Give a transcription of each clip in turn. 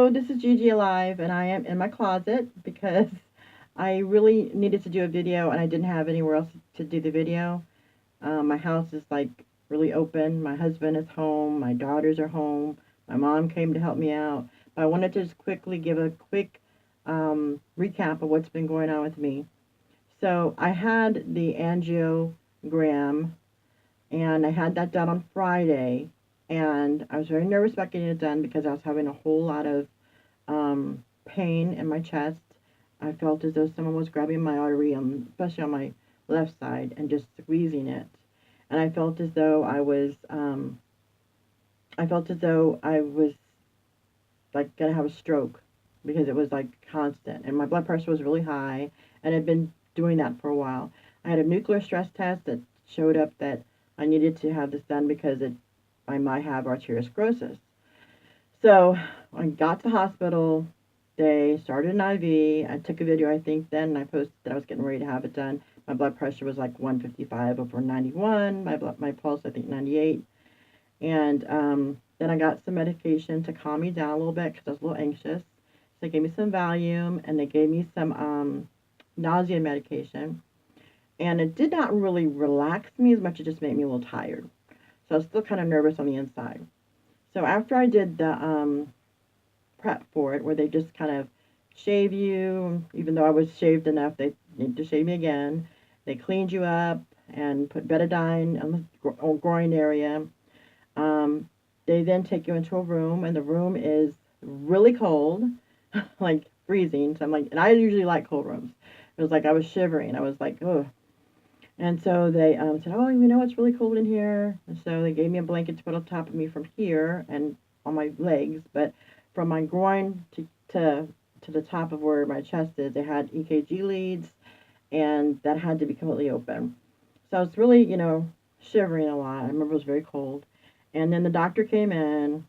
Hello, this is Gigi Alive, and I am in my closet because I really needed to do a video and I didn't have anywhere else to do the video. My house is like really open. My husband is home. My daughters are home. My mom came to help me out. But I wanted to just quickly give a quick recap of what's been going on with me. So I had the angiogram and I had that done on Friday. And I was very nervous about getting it done because I was having a whole lot of pain in my chest. I felt as though someone was grabbing my artery, especially on my left side, and just squeezing it. And I felt as though I was like gonna have a stroke because it was like constant, and my blood pressure was really high, and I'd been doing that for a while. I had a nuclear stress test that showed up that I needed to have this done because I might have arteriosclerosis. So I got to the hospital. They started an IV. I took a video, I think, then, and I posted that I was getting ready to have it done. My blood pressure was like 155 over 91. My pulse, I think, 98. And then I got some medication to calm me down a little bit because I was a little anxious. So they gave me some Valium and they gave me some nausea medication. And it did not really relax me as much. It just made me a little tired. So I was still kind of nervous on the inside. So after I did the prep for it, where they just kind of shave you, even though I was shaved enough, they need to shave me again. They cleaned you up and put betadine on the groin area. They then take you into a room, and the room is really cold, like freezing. So I'm like, and I usually like cold rooms. It was like I was shivering. I was like, oh. And so they said, oh, you know, it's really cold in here. And so they gave me a blanket to put on top of me from here and on my legs, but from my groin to the top of where my chest is, they had EKG leads, and that had to be completely open. So I was really, shivering a lot. I remember it was very cold. And then the doctor came in,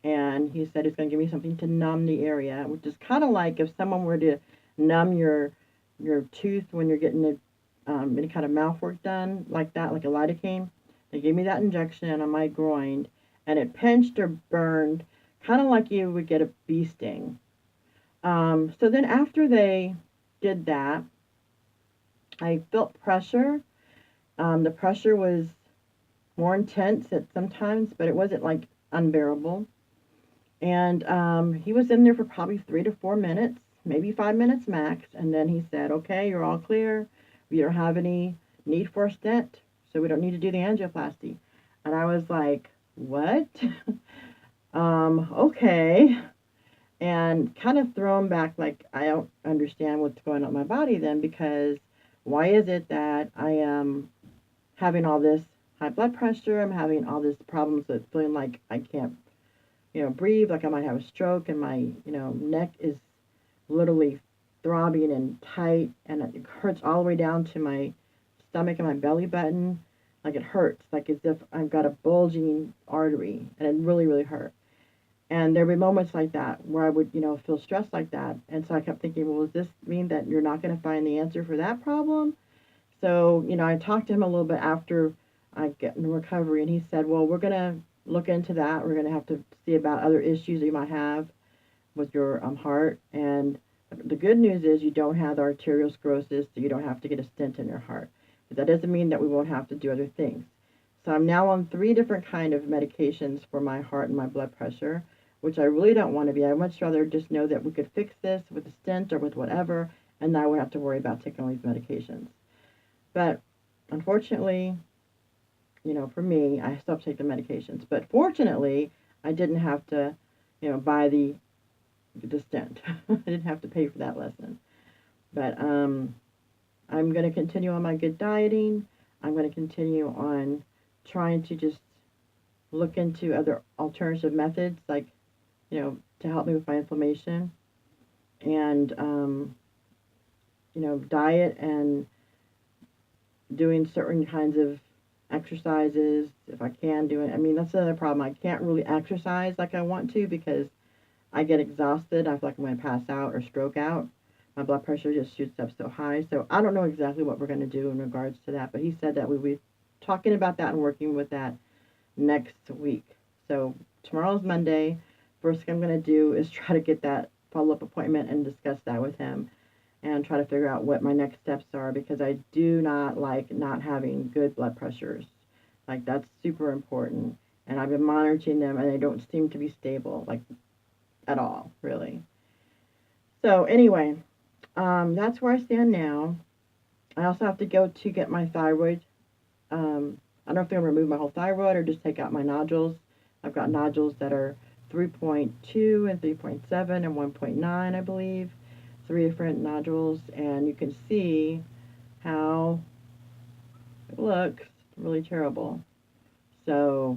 and he said he's going to give me something to numb the area, which is kind of like if someone were to numb your tooth when you're getting any kind of mouth work done, like that, like a lidocaine. They gave me that injection on my groin, and it pinched or burned, kind of like you would get a bee sting. So then after they did that, I felt pressure. The pressure was more intense at sometimes, but it wasn't like unbearable. And he was in there for probably 3 to 4 minutes, maybe 5 minutes max. And then he said, okay, you're all clear. We don't have any need for a stent, so we don't need to do the angioplasty. And I was like, what? Okay. And kind of thrown back, like, I don't understand what's going on in my body then, because why is it that I am having all this high blood pressure? I'm having all these problems with feeling like I can't, breathe, like I might have a stroke, and my, neck is literally throbbing and tight, and it hurts all the way down to my stomach and my belly button. Like it hurts, like as if I've got a bulging artery, and it really, really hurt. And there would be moments like that where I would, feel stressed like that. And so I kept thinking, well, does this mean that you're not going to find the answer for that problem? So, I talked to him a little bit after I get in recovery, and he said, well, we're going to look into that. We're going to have to see about other issues that you might have with your heart. And the good news is you don't have arteriosclerosis, so you don't have to get a stent in your heart. But that doesn't mean that we won't have to do other things. So I'm now on 3 different kind of medications for my heart and my blood pressure, which I really don't want to be. I'd much rather just know that we could fix this with a stent or with whatever, and now we have to worry about taking all these medications. But unfortunately, for me, I still have to take the medications. But fortunately, I didn't have to, buy the stent. I didn't have to pay for that lesson. But I'm going to continue on my good dieting. I'm going to continue on trying to just look into other alternative methods, like, to help me with my inflammation. And, diet and doing certain kinds of exercises if I can do it. I mean, that's another problem. I can't really exercise like I want to because I get exhausted. I feel like I'm going to pass out or stroke out. My blood pressure just shoots up so high. So I don't know exactly what we're going to do in regards to that. But he said that we'll be talking about that and working with that next week. So tomorrow's Monday. first thing I'm going to do is try to get that follow-up appointment and discuss that with him and try to figure out what my next steps are, because I do not like not having good blood pressures. Like, that's super important. And I've been monitoring them, and they don't seem to be stable, like, at all, really. So anyway, that's where I stand now. I also have to go to get my thyroid. I don't know if they're going to remove my whole thyroid or just take out my nodules. I've got nodules that are 3.2 and 3.7 and 1.9, I believe. 3 different nodules, and you can see how it looks really terrible. So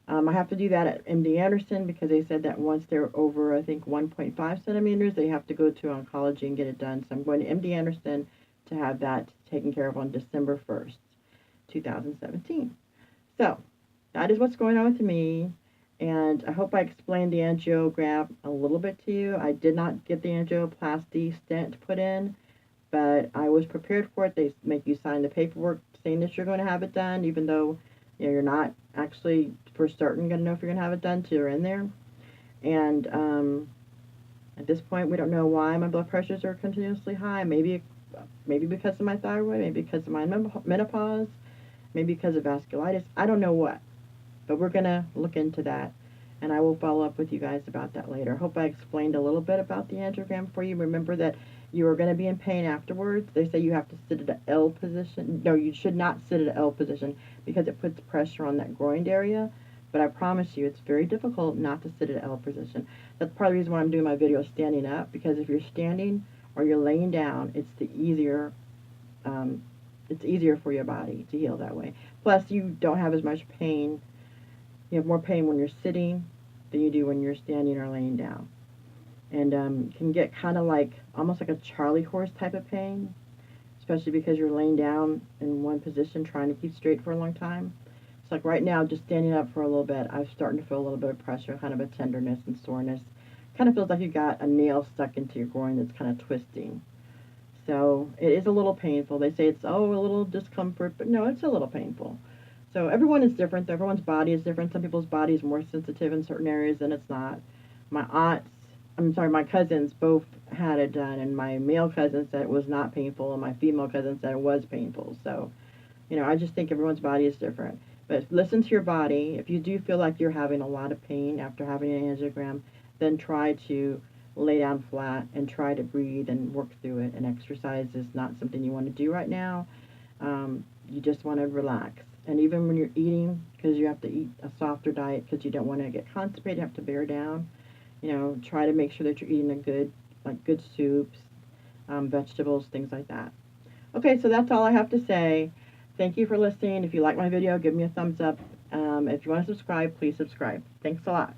I have to do that at MD Anderson, because they said that once they're over, I think, 1.5 centimeters, they have to go to oncology and get it done. So I'm going to MD Anderson to have that taken care of on December 1st, 2017. So that is what's going on with me. And I hope I explained the angiogram a little bit to you. I did not get the angioplasty stent put in, but I was prepared for it. They make you sign the paperwork saying that you're going to have it done, even though you're not actually for certain going to know if you're going to have it done till you're in there. And at this point, we don't know why my blood pressures are continuously high. Maybe because of my thyroid, maybe because of my menopause, maybe because of vasculitis. I don't know what. But we're going to look into that, and I will follow up with you guys about that later. Hope I explained a little bit about the angiogram for you. Remember that you are going to be in pain afterwards. They say you have to sit at an L position. No, you should not sit at an L position, because it puts pressure on that groin area. But I promise you, it's very difficult not to sit at an L position. That's part of the reason why I'm doing my video standing up, because if you're standing or you're laying down, it's easier for your body to heal that way. Plus, you don't have as much pain. You have more pain when you're sitting than you do when you're standing or laying down. And can get kind of like, almost like a Charlie horse type of pain, especially because you're laying down in one position trying to keep straight for a long time. It's like right now, just standing up for a little bit, I'm starting to feel a little bit of pressure, kind of a tenderness and soreness. Kind of feels like you got a nail stuck into your groin that's kind of twisting. So it is a little painful. They say it's, a little discomfort, but no, it's a little painful. So everyone is different. Everyone's body is different. Some people's body is more sensitive in certain areas than it's not. My cousins both had it done, and my male cousin said it was not painful, and my female cousin said it was painful. So, I just think everyone's body is different. But listen to your body. If you do feel like you're having a lot of pain after having an angiogram, then try to lay down flat and try to breathe and work through it. And exercise is not something you want to do right now. You just want to relax. And even when you're eating, because you have to eat a softer diet because you don't want to get constipated, you have to bear down. Try to make sure that you're eating good soups, vegetables, things like that. Okay, so that's all I have to say. Thank you for listening. If you like my video, give me a thumbs up. If you want to subscribe, please subscribe. Thanks a lot.